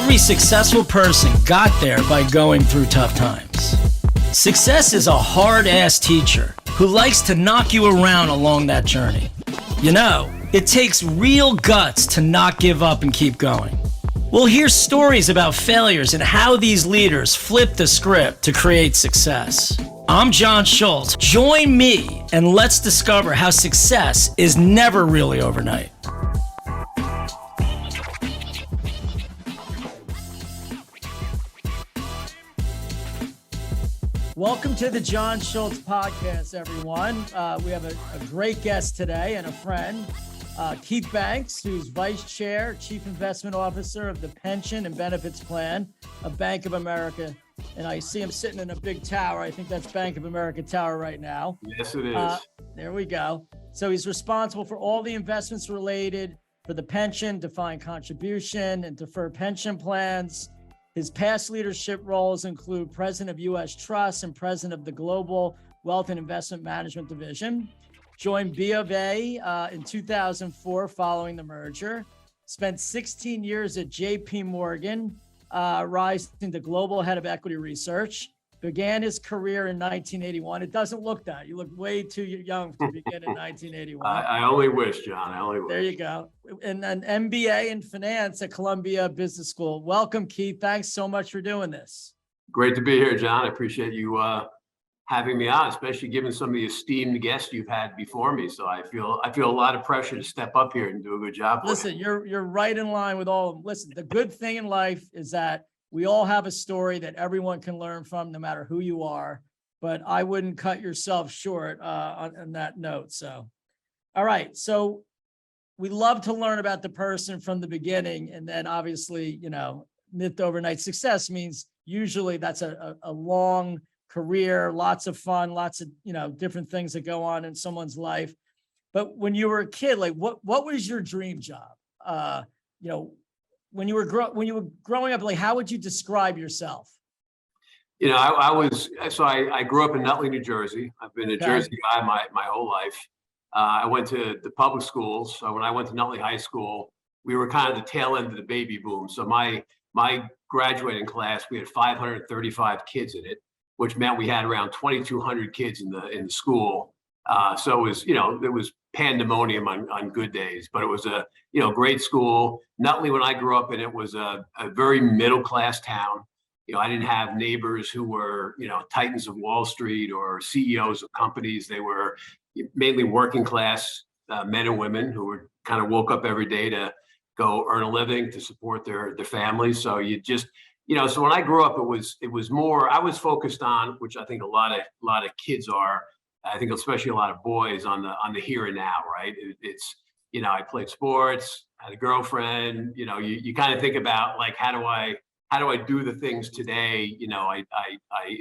Every successful person got there by going through tough times. Success is a hard-ass teacher who likes to knock you around along that journey. You know, it takes real guts to not give up and keep going. We'll hear stories about failures and how these leaders flip the script to create success. I'm John Schultz. Join me and let's discover how success is never really overnight. Welcome to the John Schultz podcast, everyone. We have a great guest today and a friend, Keith Banks, who's Vice Chair, Chief Investment Officer of the Pension and Benefits Plan of Bank of America. And I see him sitting in a big tower. I think that's Bank of America Tower right now. Yes, it is. There we go. So he's responsible for all the investments related for the pension, defined contribution, and deferred pension plans. His past leadership roles include President of U.S. Trust and President of the Global Wealth and Investment Management Division. Joined B of A in 2004 following the merger. Spent 16 years at J.P. Morgan, rising to Global Head of Equity Research. Began his career in 1981. It doesn't look that. You look way too young to begin in 1981. I only wish, John. I only wish. There you go. And an MBA in finance at Columbia Business School. Welcome, Keith. Thanks so much for doing this. Great to be here, John. I appreciate you having me on, especially given some of the esteemed guests you've had before me. So I feel a lot of pressure to step up here and do a good job. Listen, you're right in line with all of them. Listen, the good thing in life is that we all have a story that everyone can learn from, no matter who you are. But I wouldn't cut yourself short on that note. So, all right. So we love to learn about the person from the beginning. And then obviously, you know, myth overnight success means usually that's a long career, lots of fun, lots of, you know, different things that go on in someone's life. But when you were a kid, like what was your dream job? You know, when you were growing up, like how would you describe yourself? You know, I grew up in Nutley, New Jersey. I've been a Jersey guy my whole life. I went to the public schools. So when I went to Nutley High School, we were kind of the tail end of the baby boom. So my graduating class, we had 535 kids in it, which meant we had around 2,200 kids in the school. So it was, you know, it was pandemonium on good days, but it was a, you know, great school. Nutley, when I grew up in it, was a very middle-class town. You know, I didn't have neighbors who were, you know, titans of Wall Street or CEOs of companies. They were mainly working class men and women who were kind of woke up every day to go earn a living to support their families. So you just, you know, so when I grew up, it was more, I was focused on, which I think a lot of kids are, I think especially a lot of boys, on the here and now, right? It's, you know, I played sports, had a girlfriend, you know, you kind of think about like, how do I do the things today, you know, I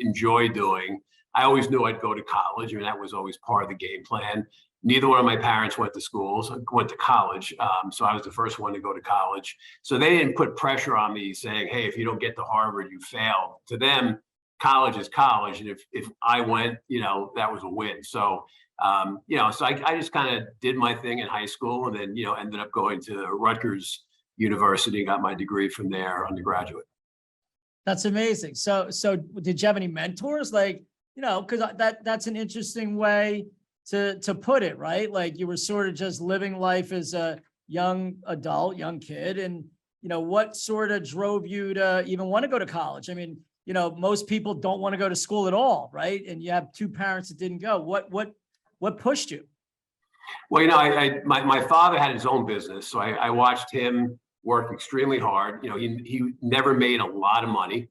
enjoy doing. I always knew I'd go to college. I mean, that was always part of the game plan. Neither one of my parents went to school, so I went to college. So I was the first one to go to college. So they didn't put pressure on me saying, hey, if you don't get to Harvard, you failed. To them, college is college. And if I went, you know, that was a win. So, you know, so I just kind of did my thing in high school and then, you know, ended up going to Rutgers University, got my degree from there, undergraduate. That's amazing. So did you have any mentors? Like, you know, because that's an interesting way to put it, right? Like you were sort of just living life as a young adult, young kid. And, you know, what sort of drove you to even want to go to college? I mean, you know, most people don't want to go to school at all, right? And you have two parents that didn't go. What pushed you? Well, you know, my father had his own business. So I watched him work extremely hard. You know, he never made a lot of money.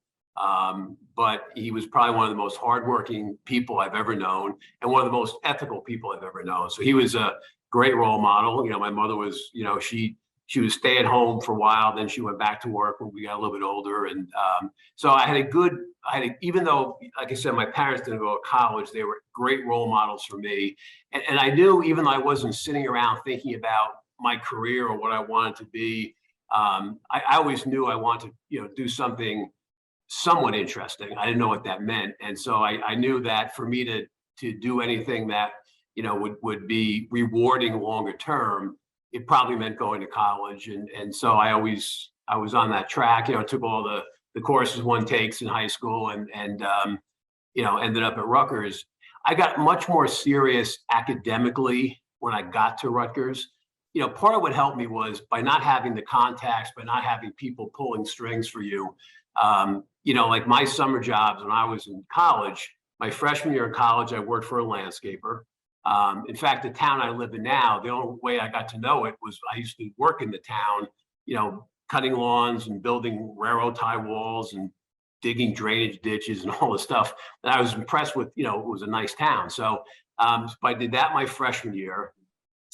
But he was probably one of the most hardworking people I've ever known and one of the most ethical people I've ever known. So he was a great role model. You know, my mother was, you know, she was stay at home for a while. Then she went back to work when we got a little bit older. And so even though, like I said, my parents didn't go to college, they were great role models for me. And I knew, even though I wasn't sitting around thinking about my career or what I wanted to be, I always knew I wanted to, you know, do something somewhat interesting. I didn't know what that meant. And so I knew that for me to do anything that, you know, would be rewarding longer term, it probably meant going to college. And so I always I was on that track. Took all the courses one takes in high school, and ended up at Rutgers. I got much more serious academically when I got to Rutgers. Part of what helped me was by not having the contacts, by not having people pulling strings for you. Like my summer jobs when I was in college, my freshman year of college, I worked for a landscaper. In fact, the town I live in now, the only way I got to know it was I used to work in the town, cutting lawns and building railroad tie walls and digging drainage ditches and all this stuff. And I was impressed with, it was a nice town. So I did that my freshman year.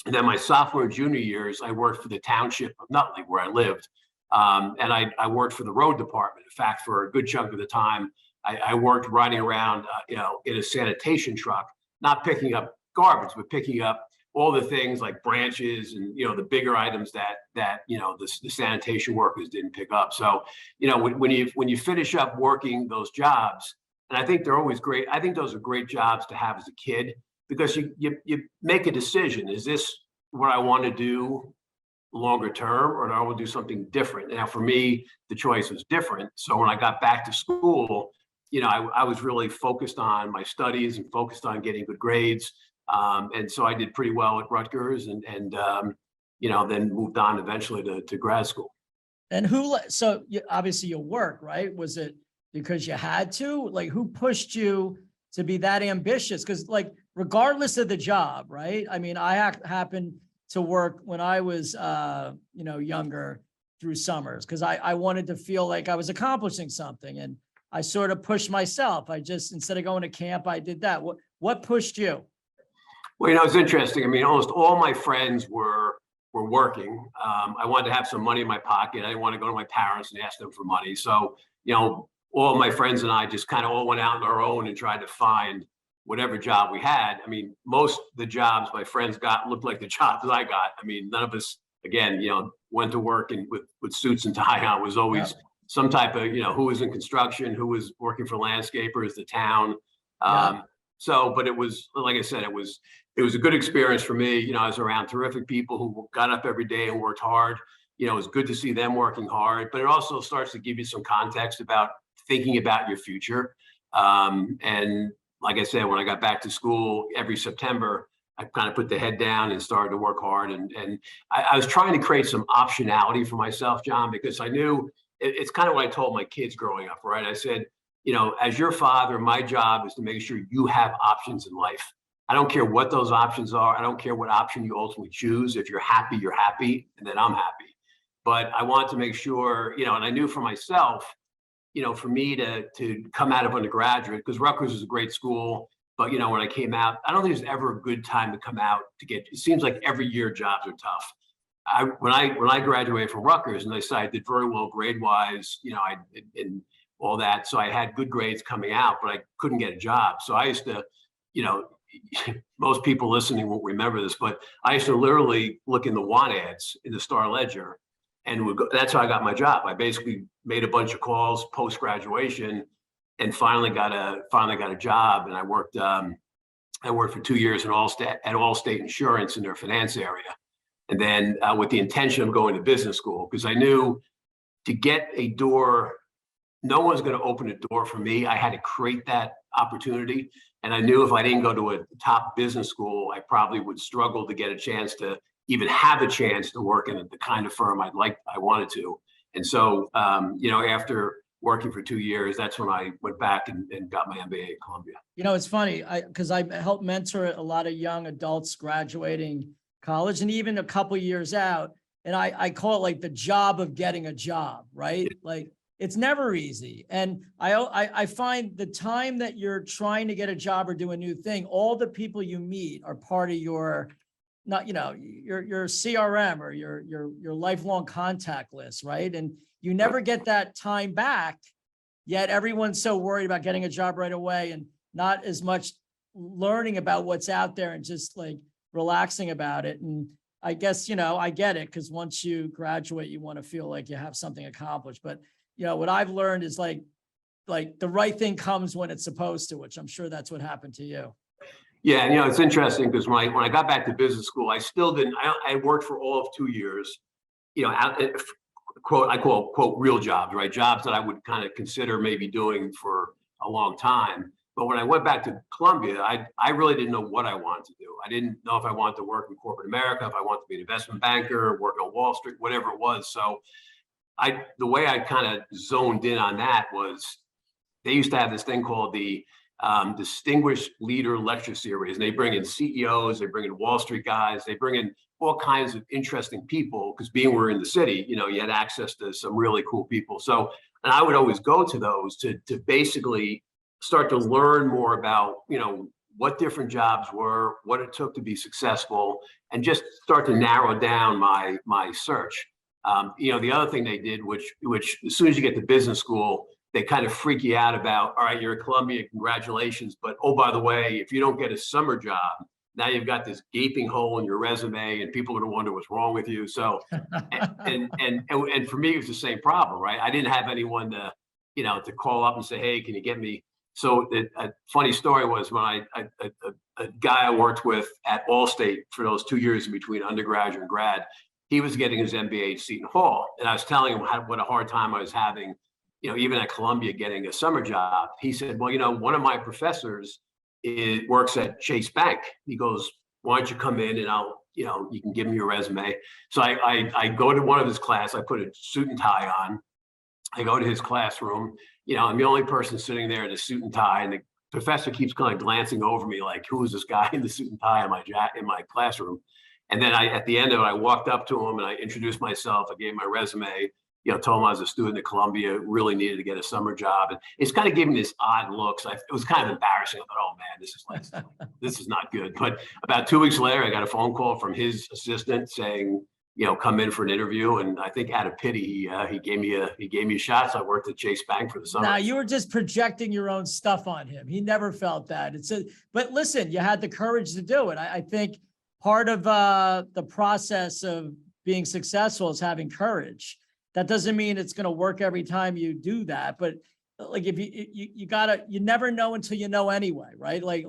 And then my sophomore and junior years, I worked for the township of Nutley, where I lived. And I worked for the road department. In fact, for a good chunk of the time, I worked riding around, in a sanitation truck, not picking up garbage, but picking up all the things like branches and, the bigger items that the sanitation workers didn't pick up. So, when you finish up working those jobs, and I think they're always great. I think those are great jobs to have as a kid, because you make a decision. Is this what I want to do longer term, or do I want to do something different? Now, for me, the choice was different. So when I got back to school, I was really focused on my studies and focused on getting good grades. And so I did pretty well at Rutgers, and then moved on eventually to grad school. And obviously your work, right? Was it because you had to? Like, who pushed you to be that ambitious? Because, like, regardless of the job, right? I mean, I happened to work when I was, younger through summers, because I wanted to feel like I was accomplishing something, and I sort of pushed myself. Instead of going to camp, I did that. What pushed you? Well, it's interesting. I mean, almost all my friends were working. I wanted to have some money in my pocket. I didn't want to go to my parents and ask them for money. So, all my friends and I just kind of all went out on our own and tried to find whatever job we had. I mean, most of the jobs my friends got looked like the jobs I got. I mean, none of us, again, went to work and with suits and tie on. It was always some type of, who was in construction, who was working for landscapers, the town. But it was, like I said, it was a good experience for me. I was around terrific people who got up every day and worked hard. It was good to see them working hard, but it also starts to give you some context about thinking about your future. And like I said, when I got back to school every September, I kind of put the head down and started to work hard. And I was trying to create some optionality for myself, John, because I knew it's kind of what I told my kids growing up, right? I said, as your father, my job is to make sure you have options in life. I don't care what those options are. I don't care what option you ultimately choose. If you're happy, and then I'm happy. But I want to make sure, and I knew for myself, for me to come out of undergraduate, because Rutgers is a great school, but when I came out, I don't think there's ever a good time to come out it seems like every year jobs are tough. When I graduated from Rutgers, and I said I did very well grade wise, and all that, so I had good grades coming out, but I couldn't get a job. So I used to, most people listening won't remember this, but I used to literally look in the want ads in the Star Ledger, and that's how I got my job. I basically made a bunch of calls post graduation, and finally got a job. And I worked for 2 years at Allstate Insurance in their finance area, and then with the intention of going to business school, because I knew to get a door, no one's going to open a door for me. I had to create that opportunity, and I knew if I didn't go to a top business school, I probably would struggle to get a chance to even have a chance to work in the kind of firm I wanted to. And so, after working for 2 years, that's when I went back and got my MBA at Columbia. It's funny, because I help mentor a lot of young adults graduating college and even a couple years out. And I call it like the job of getting a job, right? Like, it's never easy. And I find the time that you're trying to get a job or do a new thing, all the people you meet are part of your CRM or your lifelong contact list, right? And you never get that time back, yet everyone's so worried about getting a job right away and not as much learning about what's out there and just like relaxing about it. And I guess, I get it, because once you graduate, you want to feel like you have something accomplished. But, what I've learned is like the right thing comes when it's supposed to, which I'm sure that's what happened to you. Yeah, and it's interesting because when I got back to business school, I still didn't. I worked for all of 2 years, I quote real jobs, right? Jobs that I would kind of consider maybe doing for a long time. But when I went back to Columbia, I really didn't know what I wanted to do. I didn't know if I wanted to work in corporate America, if I wanted to be an investment banker, work on Wall Street, whatever it was. So the way I kind of zoned in on that was they used to have this thing called the Distinguished Leader Lecture Series. And they bring in CEOs, they bring in Wall Street guys, they bring in all kinds of interesting people because being we're in the city, you had access to some really cool people. So, and I would always go to those to basically start to learn more about, what different jobs were, what it took to be successful, and just start to narrow down my search. The other thing they did, which as soon as you get to business school, they kind of freak you out about, all right, you're at Columbia, congratulations. But oh, by the way, if you don't get a summer job, now you've got this gaping hole in your resume and people are going to wonder what's wrong with you. So, and for me, it was the same problem, right? I didn't have anyone to, to call up and say, hey, can you get me? So a funny story was when a guy I worked with at Allstate for those 2 years in between undergraduate and grad, he was getting his MBA at Seton Hall. And I was telling him what a hard time I was having, even at Columbia getting a summer job. He said, well, one of my professors works at Chase Bank. He goes, why don't you come in and you can give me your resume. So I go to one of his class, I put a suit and tie on. I go to his classroom, I'm the only person sitting there in a suit and tie, and the professor keeps kind of glancing over me like, who is this guy in the suit and tie in my classroom? And then at the end of it, I walked up to him and I introduced myself. I gave my resume, told him I was a student at Columbia, really needed to get a summer job. And it's kind of giving this odd looks. It was kind of embarrassing. I thought, oh man, this is not good. But about 2 weeks later, I got a phone call from his assistant saying, come in for an interview. And I think out of pity, he gave me a shot. So I worked at Chase Bank for the summer. Now you were just projecting your own stuff on him. He never felt that. But listen, you had the courage to do it. I think part of the process of being successful is having courage. That doesn't mean it's going to work every time you do that. But like, if you never know until you know anyway, right? Like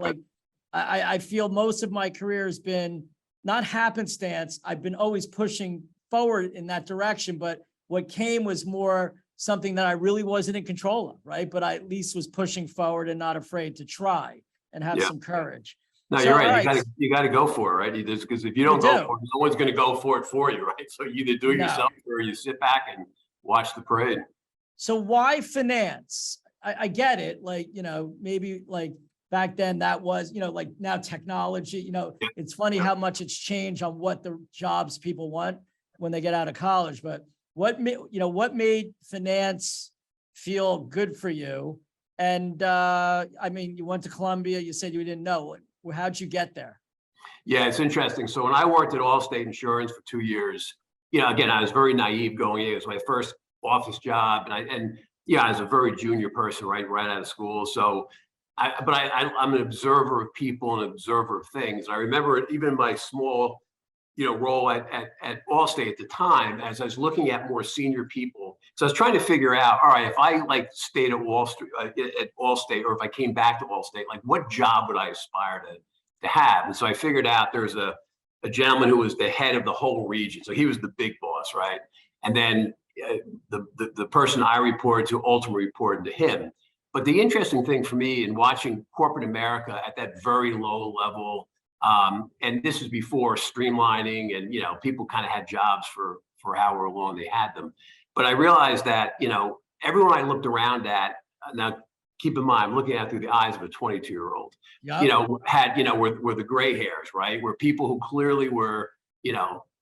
I feel most of my career has been not happenstance. I've been always pushing forward in that direction, but what came was more something that I really wasn't in control of, right? But I at least was pushing forward and not afraid to try and have some courage. No, you're right. You got to go for it, right? Because if you don't go for it, no one's going to go for you, right? So you either do it yourself or you sit back and watch the parade. So why finance? I get it. Like, maybe like back then that was, like now technology, it's funny how much it's changed on what the jobs people want when they get out of college. But what made finance feel good for you? And you went to Columbia, you said you didn't know. How'd you get there? Yeah, it's interesting. So when I worked at Allstate Insurance for 2 years, again, I was very naive going in. It was my first office job. And I was a very junior person, right out of school. So I'm an observer of people and observer of things. I remember even my small, role at Allstate at the time, as I was looking at more senior people. So I was trying to figure out, all right, if I stayed at Wall Street, at Allstate, or if I came back to Allstate, what job would I aspire to have? And so I figured out there's a gentleman who was the head of the whole region. So he was the big boss, right? And then the person I reported to ultimately reported to him. But the interesting thing for me in watching corporate America at that very low level, and this is before streamlining and, people kind of had jobs for however long they had them. But I realized that, everyone I looked around at, now keep in mind, I'm looking at through the eyes of a 22-year-old, had, were the gray hairs, right? Were people who clearly were,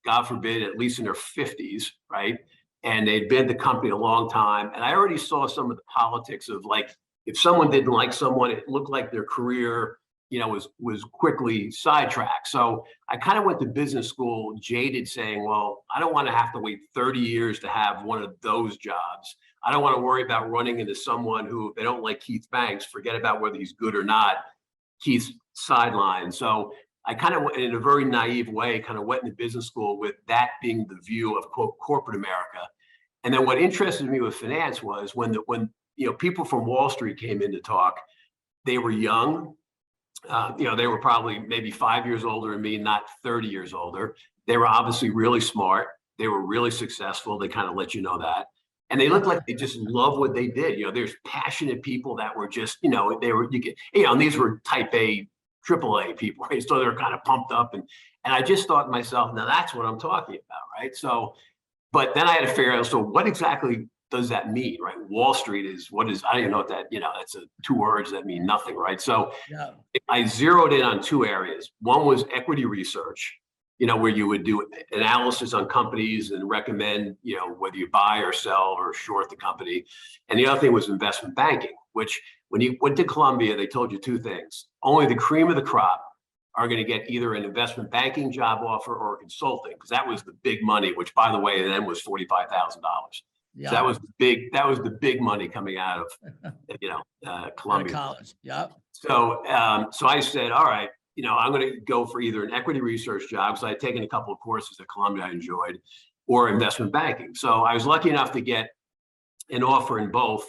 God forbid, at least in their 50s, right? And they'd been at the company a long time. And I already saw some of the politics of if someone didn't like someone, it looked like their career, was quickly sidetracked. So I kind of went to business school jaded, saying, well, I don't want to have to wait 30 years to have one of those jobs. I don't want to worry about running into someone who, if they don't like Keith Banks, forget about whether he's good or not, Keith's sidelined. So I kind of, in a very naive way, kind of went into business school with that being the view of, quote, corporate America. And then what interested me with finance was when people from Wall Street came in to talk, they were young. They were probably maybe 5 years older than me, not 30 years older. They were obviously really smart. They were really successful. They kind of let you know that. And they looked like they just love what they did. You know, there's passionate people that were just, you know, and these were type A, triple A people, right? So they're kind of pumped up. And I just thought to myself, now that's what I'm talking about, right? So, but then I had to figure out, so what exactly does that mean, right? Wall Street I don't even know what that, that's two words that mean nothing, right? So Yeah. I zeroed in on two areas. One was equity research, where you would do analysis on companies and recommend, whether you buy or sell or short the company. And the other thing was investment banking, which when you went to Columbia, they told you two things. Only the cream of the crop are going to get either an investment banking job offer or consulting, because that was the big money, which by the way, then was $45,000. Yeah. So that was the big money coming out of, Columbia. College. Yeah. So I said, all right, I'm going to go for either an equity research job, because I had taken a couple of courses at Columbia I enjoyed, or investment banking. So I was lucky enough to get an offer in both,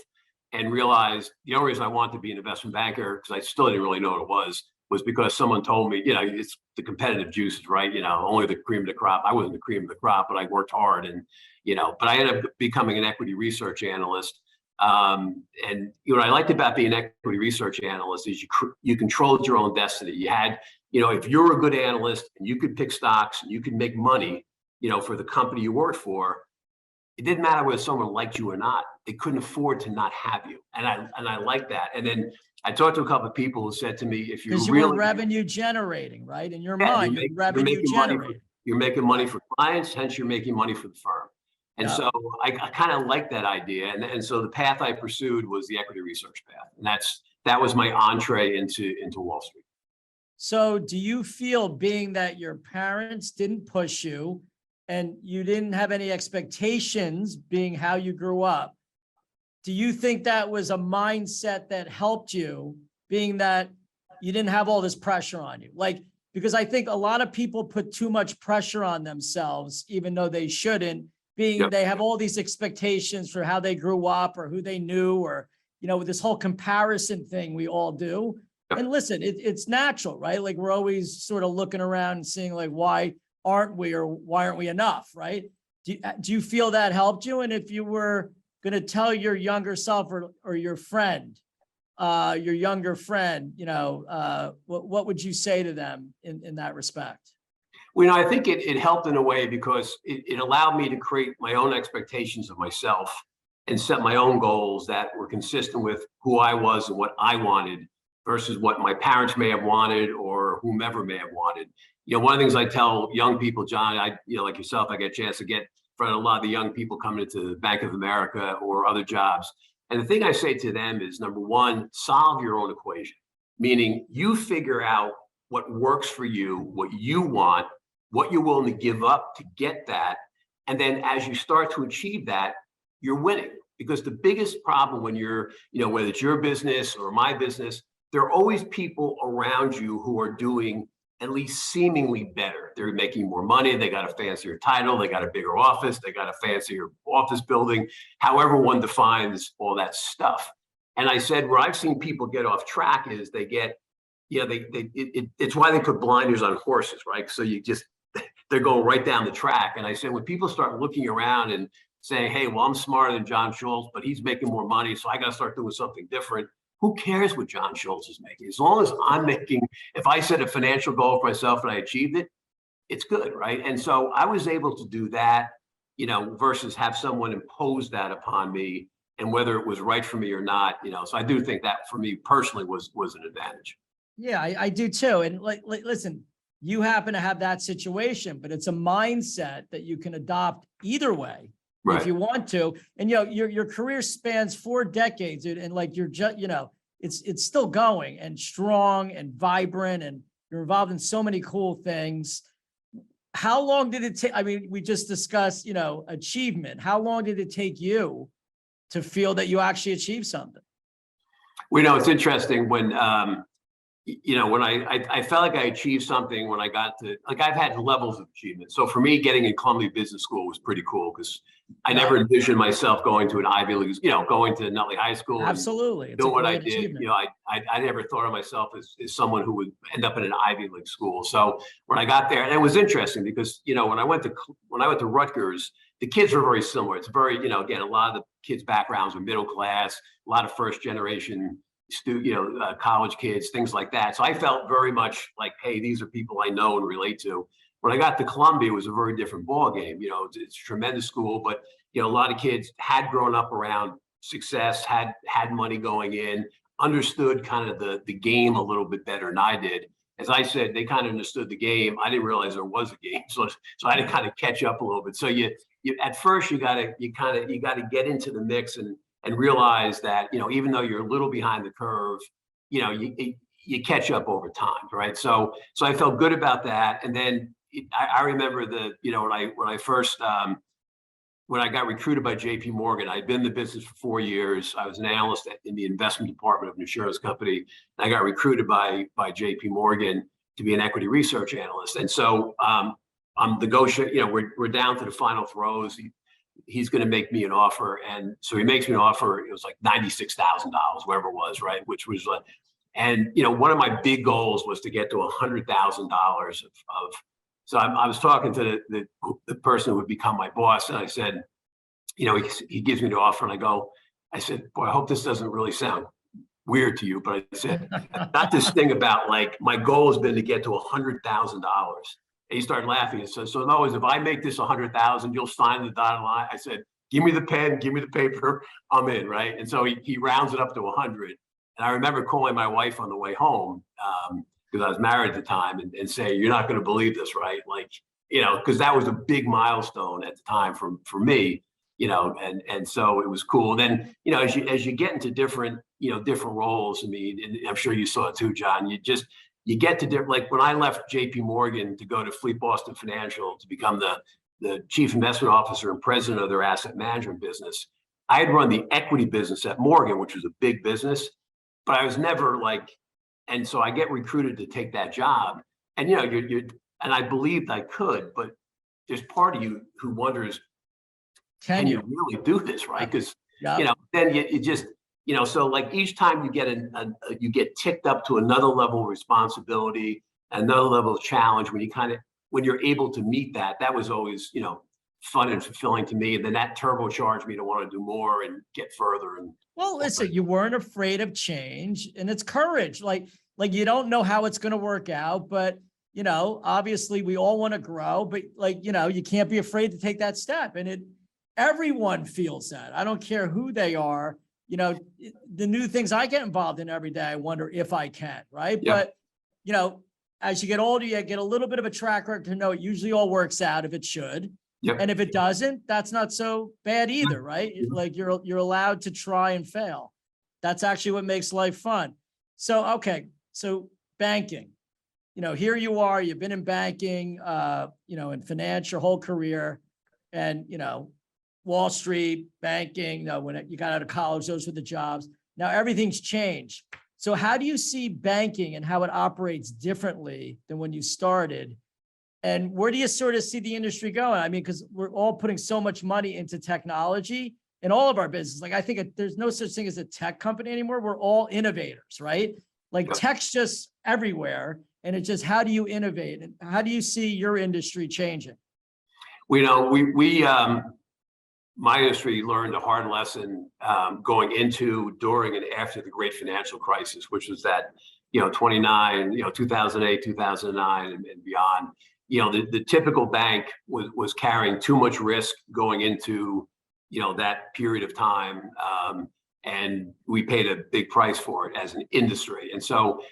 and realized the only reason I wanted to be an investment banker, because I still didn't really know what it was because someone told me, it's the competitive juices, right? Only the cream of the crop. I wasn't the cream of the crop, but I worked hard, and, but I ended up becoming an equity research analyst. And what I liked about being an equity research analyst is you controlled your own destiny. You had, if you're a good analyst and you could pick stocks and you could make money, for the company you worked for, it didn't matter whether someone liked you or not. They couldn't afford to not have you. And I like that. And then I talked to a couple of people who said to me, if you're really were revenue generating, right? In your mind, you're revenue generating. You're making money for clients, hence you're making money for the firm. And so I kind of like that idea. And so the path I pursued was the equity research path. And that was my entree into Wall Street. So do you feel, being that your parents didn't push you and you didn't have any expectations, being how you grew up, do you think that was a mindset that helped you, being that you didn't have all this pressure on you? Because I think a lot of people put too much pressure on themselves, even though they shouldn't, they have all these expectations for how they grew up or who they knew, or, this whole comparison thing we all do. Yep. And listen, it's natural, right? Like, we're always sort of looking around and seeing, like, why aren't we, or why aren't we enough, right? Do you feel that helped you? And if you were going to tell your younger self, or your friend, your younger friend, what would you say to them in that respect? Well, I think it helped in a way, because it allowed me to create my own expectations of myself and set my own goals that were consistent with who I was and what I wanted, versus what my parents may have wanted or whomever may have wanted. One of the things I tell young people, John, like yourself, I get a chance to get in front of a lot of the young people coming into Bank of America or other jobs. And the thing I say to them is, number one, solve your own equation, meaning you figure out what works for you, what you want, what you're willing to give up to get that. And then as you start to achieve that, you're winning. Because the biggest problem when you're, whether it's your business or my business, there are always people around you who are doing at least seemingly better. They're making more money. They got a fancier title. They got a bigger office. They got a fancier office building, however one defines all that stuff. And I said, where I've seen people get off track is they get, it's why they put blinders on horses, right? So they're going right down the track. And I said, when people start looking around and saying, hey, well, I'm smarter than John Schultz, but he's making more money, so I got to start doing something different. Who cares what John Schultz is making? As long as I'm making, if I set a financial goal for myself and I achieved it, it's good, right? And so I was able to do that, versus have someone impose that upon me, and whether it was right for me or not, so I do think that for me personally was an advantage. Yeah, I do too. And listen, you happen to have that situation, but it's a mindset that you can adopt either way. Right. If you want to. And your career spans 4 decades, dude, and like, you're just, it's still going and strong and vibrant, and you're involved in so many cool things. How long did it take? I mean, we just discussed, achievement. How long did it take you to feel that you actually achieved something? Well, it's interesting when when I felt like I achieved something when I got to, like, I've had levels of achievement. So for me, getting in Columbia Business School was pretty cool because I never envisioned myself going to an Ivy League, going to Nutley High School. Absolutely. And It's a doing what I great did. achievement. I never thought of myself as someone who would end up in an Ivy League school. So when I got there, and it was interesting because, when I went to Rutgers, the kids were very similar. It's very, again, a lot of the kids' backgrounds were middle class, a lot of first generation college kids, things like that. So I felt very much like, hey, these are people I know and relate to. When I got to Columbia, it was a very different ball game. It's a tremendous school, but a lot of kids had grown up around success, had money going in, understood kind of the game a little bit better than I did. As I said, they kind of understood the game. I didn't realize there was a game, so I had to kind of catch up a little bit. So you at first you got to get into the mix and realize that, even though you're a little behind the curve, you catch up over time, right? So I felt good about that. And then I remember when I got recruited by JP Morgan, I'd been in the business for 4 years. I was an analyst in the investment department of an insurance company. And I got recruited by JP Morgan to be an equity research analyst. And so I'm negotiating, we're down to the final throws. He's going to make me an offer. And so he makes me an offer. It was like $96,000, whatever it was, right? Which was one of my big goals was to get to $100,000 of. So I was talking to the person who would become my boss, and I said, he gives me the offer, and I said, boy, I hope this doesn't really sound weird to you, but I said, not this thing about like my goal has been to get to $100,000. And he started laughing. He said, so in other words, if I make this 100,000, you'll sign the dotted line. I said, give me the pen, give me the paper, I'm in, right? And so he rounds it up to 100. And I remember calling my wife on the way home, because I was married at the time, and say, you're not going to believe this, right? Like, because that was a big milestone at the time for me, and so it was cool. Then, as you get into different roles, I mean, and I'm sure you saw it too, John, you get to different, like when I left JP Morgan to go to Fleet Boston Financial to become the chief investment officer and president of their asset management business. I had run the equity business at Morgan, which was a big business, but I was never like, and so I get recruited to take that job, and and I believed I could, but there's part of you who wonders, can you really do this, right? Because then you just so like each time you get you get ticked up to another level of responsibility, another level of challenge. When you're able to meet that was always fun and fulfilling to me, and then that turbocharged me to want to do more and get further. And well, listen, you weren't afraid of change, and it's courage. Like you don't know how it's going to work out, but obviously we all want to grow, but you can't be afraid to take that step. And everyone feels that. I don't care who they are. The new things I get involved in every day, I wonder if I can, right? Yeah. But as you get older, you get a little bit of a track record to know it usually all works out if it should. Yep. And if it doesn't, that's not so bad either, right? Like you're allowed to try and fail. That's actually what makes life fun. So, okay. So banking, here you are, you've been in banking, in finance your whole career, and, Wall Street, banking, when you got out of college, those were the jobs. Now everything's changed. So how do you see banking and how it operates differently than when you started? And where do you sort of see the industry going? I mean, because we're all putting so much money into technology in all of our business. Like, I think there's no such thing as a tech company anymore. We're all innovators, right? Like tech's just everywhere. And it's just, how do you innovate? And how do you see your industry changing? My industry learned a hard lesson going into, during, and after the great financial crisis, which was that, 2008, 2009, and beyond. The typical bank was carrying too much risk going into, that period of time. And we paid a big price for it as an industry. And so,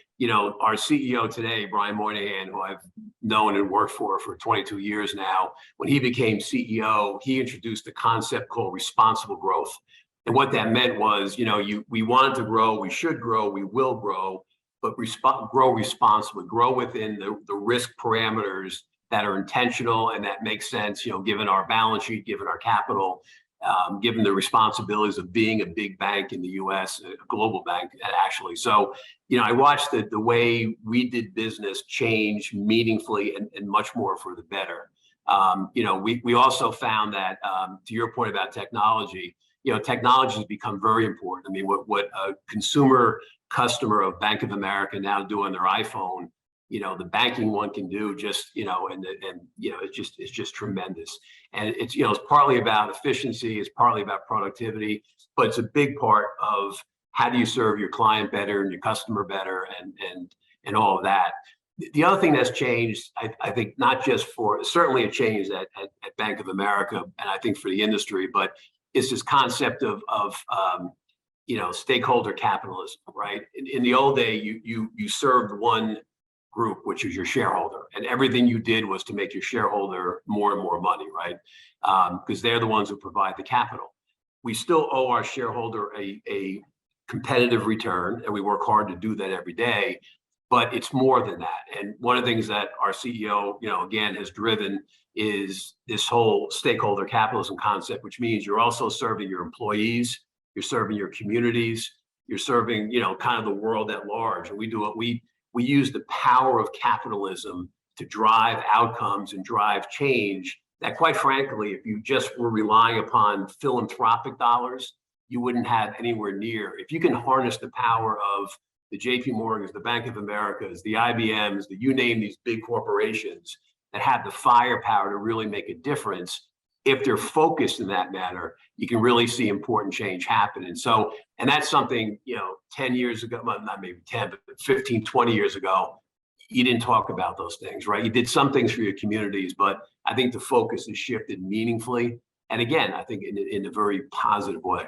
our CEO today, Brian Moynihan, who I've known and worked for 22 years now, when he became CEO, he introduced a concept called responsible growth. And what that meant was, we wanted to grow, we should grow, we will grow, but grow responsibly, grow within the risk parameters that are intentional and that make sense, given our balance sheet, given our capital. given the responsibilities of being a big bank in the U.S., a global bank actually. So, I watched the way we did business change meaningfully and much more for the better. We also found that, to your point about technology, technology has become very important. I mean, what a consumer customer of Bank of America now do on their iPhone, the banking one can do just, it's just tremendous. And it's partly about efficiency, it's partly about productivity, but it's a big part of how do you serve your client better and your customer better and all of that. The other thing that's changed, I think, not just certainly a change at Bank of America, and I think for the industry, but it's this concept of stakeholder capitalism, right? In the old day, you served one group, which is your shareholder, and everything you did was to make your shareholder more and more money, right? Because they're the ones who provide the capital. We still owe our shareholder a competitive return, and we work hard to do that every day. But it's more than that. And one of the things that our CEO, again, has driven is this whole stakeholder capitalism concept, which means you're also serving your employees, you're serving your communities, you're serving, kind of the world at large. And we use the power of capitalism to drive outcomes and drive change that, quite frankly, if you just were relying upon philanthropic dollars, you wouldn't have anywhere near. If you can harness the power of the JP Morgans, the Bank of Americas, the IBMs, you name these big corporations that have the firepower to really make a difference, if they're focused in that manner, you can really see important change happen. And that's something, 10 years ago, well, not maybe 10, but 15, 20 years ago, you didn't talk about those things, right? You did some things for your communities, but I think the focus has shifted meaningfully. And again, I think in a very positive way.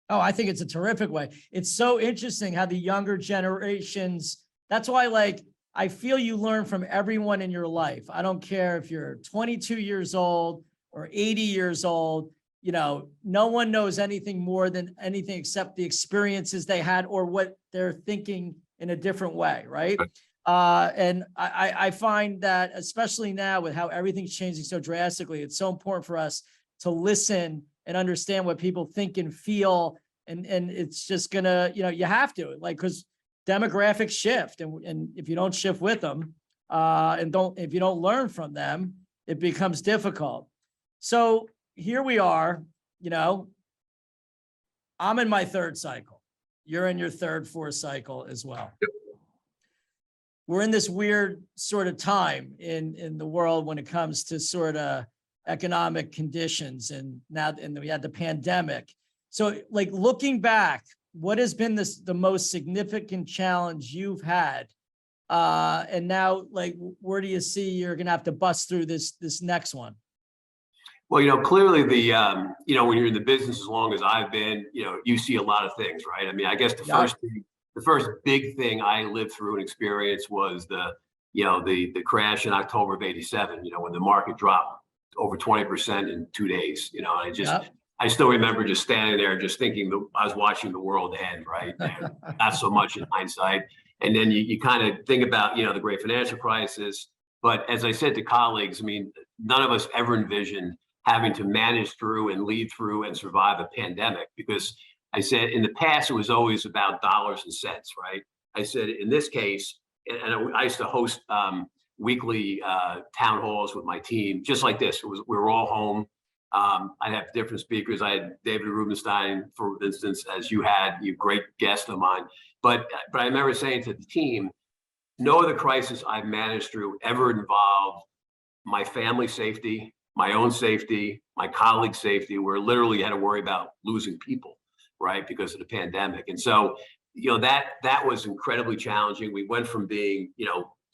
Oh, I think it's a terrific way. It's so interesting how the younger generations, that's why, I feel you learn from everyone in your life. I don't care if you're 22 years old or 80 years old, no one knows anything more than anything except the experiences they had or what they're thinking in a different way, right? And I find that, especially now with how everything's changing so drastically, it's so important for us to listen and understand what people think and feel. And it's just gonna, you have to, because demographics shift, and if you don't shift with them, if you don't learn from them, it becomes difficult. So here we are, I'm in my third cycle. You're in your third, fourth cycle as well. We're in this weird sort of time in the world when it comes to sort of economic conditions, and we had the pandemic. So looking back, what has been the most significant challenge you've had? And now, where do you see you're going to have to bust through this next one? Well, clearly when you're in the business as long as I've been, you see a lot of things, right? I mean, I guess the first big thing I lived through and experienced was the crash in October of '87, when the market dropped over 20% in 2 days, I still remember just standing there, just thinking I was watching the world end, right? Not so much in hindsight. And then you kind of think about, the great financial crisis. But as I said to colleagues, I mean, none of us ever envisioned having to manage through and lead through and survive a pandemic, because I said in the past, it was always about dollars and cents, right? I said in this case, and I used to host weekly town halls with my team, just like this. We were all home. I'd have different speakers. I had David Rubenstein, for instance, as you great guest of mine. But I remember saying to the team, no other crisis I've managed through ever involved my family safety, my own safety, my colleagues' safety, where literally you had to worry about losing people, right, because of the pandemic. And so, that was incredibly challenging. We went from being,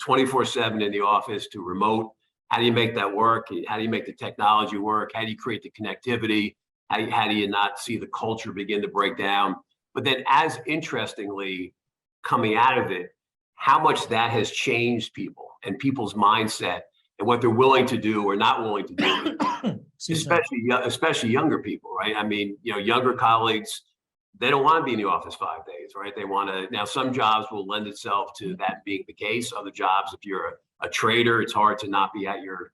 24/7 in the office to remote. How do you make that work? How do you make the technology work? How do you create the connectivity? How do you not see the culture begin to break down? But then, as interestingly, coming out of it, how much that has changed people and people's mindset and what they're willing to do or not willing to do, especially younger people, right? I mean, younger colleagues, they don't want to be in the office 5 days, right? They want to. Now, some jobs will lend itself to that being the case. Other jobs, if you're a trader, it's hard to not be at your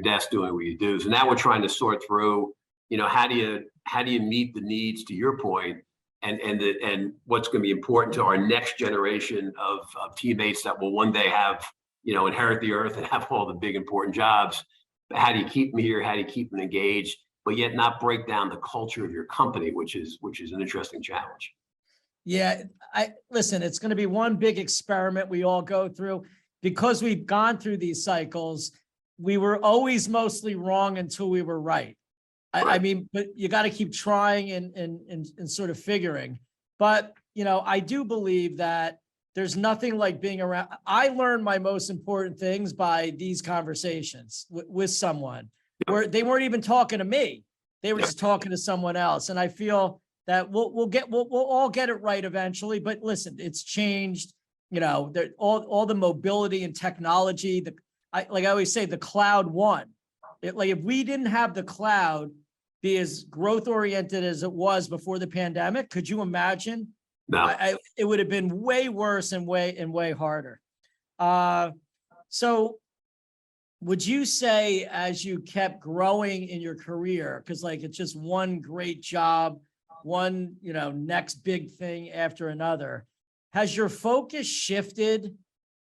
desk doing what you do. So now we're trying to sort through, how do you how do you meet the needs, to your point, and what's going to be important to our next generation of teammates that will one day have, inherit the earth and have all the big important jobs. How do you keep them here? How do you keep them engaged, but yet not break down the culture of your company, which is an interesting challenge. Yeah, listen, it's going to be one big experiment we all go through because we've gone through these cycles. We were always mostly wrong until we were right. I mean, but you got to keep trying and sort of figuring. But, I do believe that there's nothing like being around. I learned my most important things by these conversations with someone where they weren't even talking to me. They were just talking to someone else. And I feel that we'll all get it right eventually. But listen, it's changed, all the mobility and technology, like I always say, the cloud won. Like if we didn't have the cloud be as growth oriented as it was before the pandemic, could you imagine? No. It would have been way worse and way harder. So would you say, as you kept growing in your career, because like it's just one great job, one, next big thing after another, has your focus shifted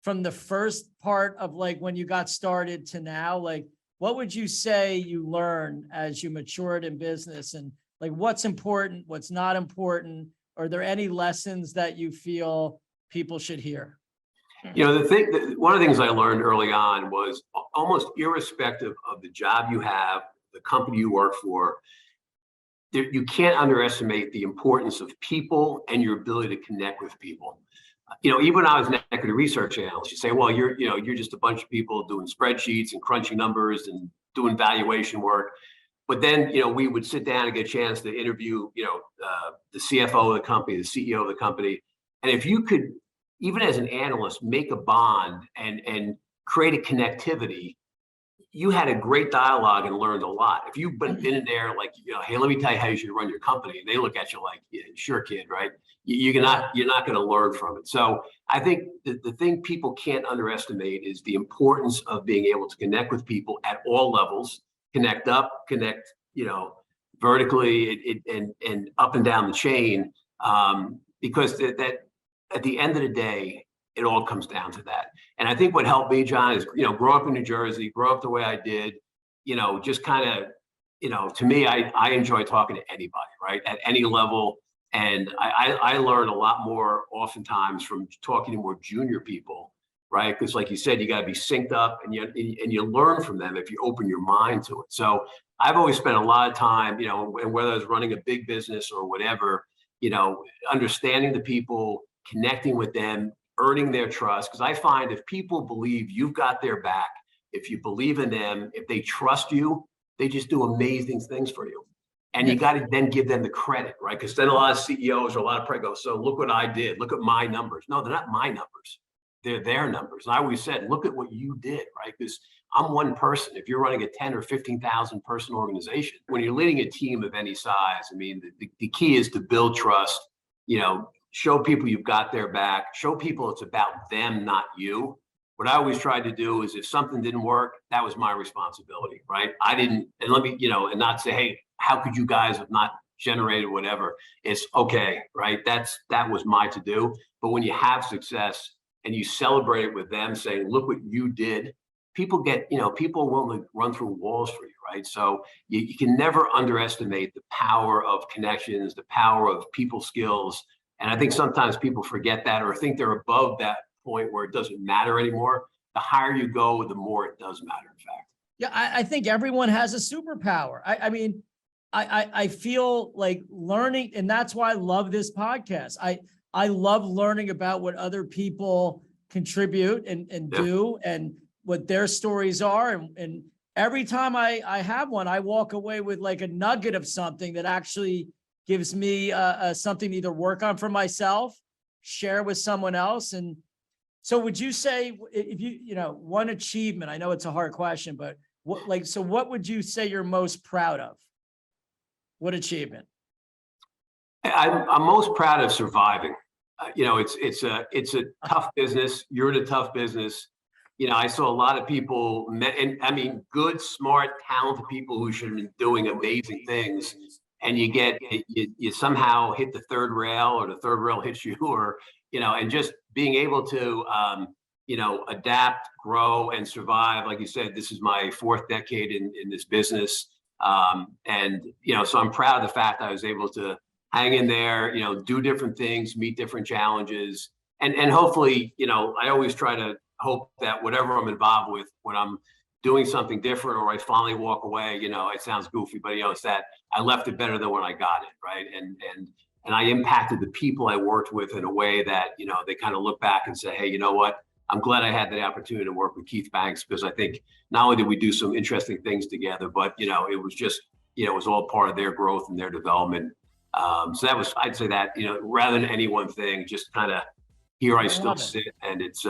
from the first part of like when you got started to now? Like, what would you say you learned as you matured in business, and like what's important, what's not important? Are there any lessons that you feel people should hear? One of the things I learned early on was almost irrespective of the job you have, the company you work for, you can't underestimate the importance of people and your ability to connect with people. Even when I was an equity research analyst, you say, well, you're just a bunch of people doing spreadsheets and crunching numbers and doing valuation work. But then, we would sit down and get a chance to interview, the CFO of the company, the CEO of the company. And if you could, even as an analyst, make a bond and create a connectivity, you had a great dialogue and learned a lot. If you've been in there, like, hey, let me tell you how you should run your company, and they look at you like, yeah, sure, kid, right? You're not going to learn from it. So I think the thing people can't underestimate is the importance of being able to connect with people at all levels, connect up, connect, vertically and up and down the chain, because that at the end of the day, it all comes down to that. And I think what helped me, John, is, grow up in New Jersey, grow up the way I did, just kind of, to me, I enjoy talking to anybody, right? At any level. And I learn a lot more oftentimes from talking to more junior people, right? Because like you said, you got to be synced up, and you learn from them if you open your mind to it. So I've always spent a lot of time, and whether I was running a big business or whatever, understanding the people, connecting with them, earning their trust. Because I find if people believe you've got their back, if you believe in them, if they trust you, they just do amazing things for you. And you got to then give them the credit, right? Because then a lot of CEOs or a lot of go, so look what I did. Look at my numbers. No, they're not my numbers. They're their numbers. And I always said, look at what you did, right? Because I'm one person. If you're running a 10 or 15,000 person organization, when you're leading a team of any size, I mean, the key is to build trust, show people you've got their back, show people it's about them, not you. What I always tried to do is if something didn't work, that was my responsibility, right? I didn't, and let me, and not say, hey, how could you guys have not generated whatever? It's okay, right? That was my to do. But when you have success and you celebrate it with them saying, look what you did, people get, people are willing to run through walls for you, right? So you can never underestimate the power of connections, the power of people skills. And I think sometimes people forget that or think they're above that point where it doesn't matter anymore. The higher you go, the more it does matter, in fact. Yeah, I think everyone has a superpower. I mean, I feel like learning, and that's why I love this podcast. I love learning about what other people contribute and do and what their stories are. And every time I have one, I walk away with like a nugget of something that actually gives me something to either work on for myself, share with someone else. And so would you say if one achievement, I know it's a hard question, but what would you say you're most proud of? What achievement? I'm most proud of surviving. It's a tough business. You're in a tough business. I saw a lot of people, and I mean, good, smart, talented people who should have been doing amazing things. and you somehow hit the third rail, or the third rail hits you, or, and just being able to, adapt, grow, and survive. Like you said, this is my fourth decade in this business. So I'm proud of the fact I was able to hang in there, do different things, meet different challenges. And hopefully, I always try to hope that whatever I'm involved with, when I'm doing something different, or I finally walk away, it sounds goofy, but it's that I left it better than when I got it, right? And I impacted the people I worked with in a way that, they kind of look back and say, hey, you know what? I'm glad I had the opportunity to work with Keith Banks, because I think not only did we do some interesting things together, but, it was just, it was all part of their growth and their development. So that was, I'd say that, rather than any one thing, just kind of here I still sit, and it's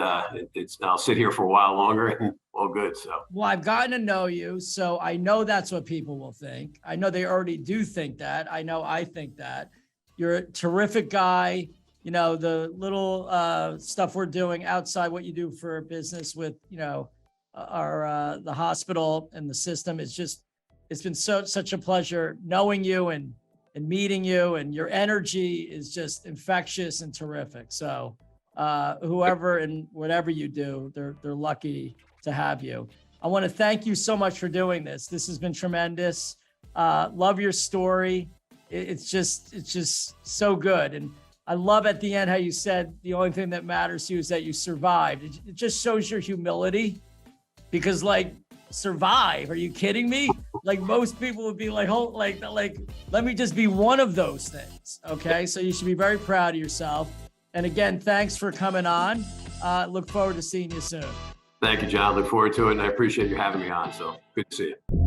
I'll sit here for a while longer, and all good. So, well, I've gotten to know you, so I know that's what people will think. I know they already do think that. I know I think that. You're a terrific guy. The little stuff we're doing outside what you do for a business with, our the hospital and the system is just, it's been such a pleasure knowing you and meeting you, and your energy is just infectious and terrific. So whoever and whatever you do, they're lucky to have you. I want to thank you so much for doing this. This has been tremendous. Love your story. It's just so good. And I love at the end how you said the only thing that matters to you is that you survived. It just shows your humility, because survive? Are you kidding me? Most people would be like, oh, let me just be one of those things. Okay. So you should be very proud of yourself. And again, thanks for coming on. Look forward to seeing you soon. Thank you, John. Look forward to it. And I appreciate you having me on. So good to see you.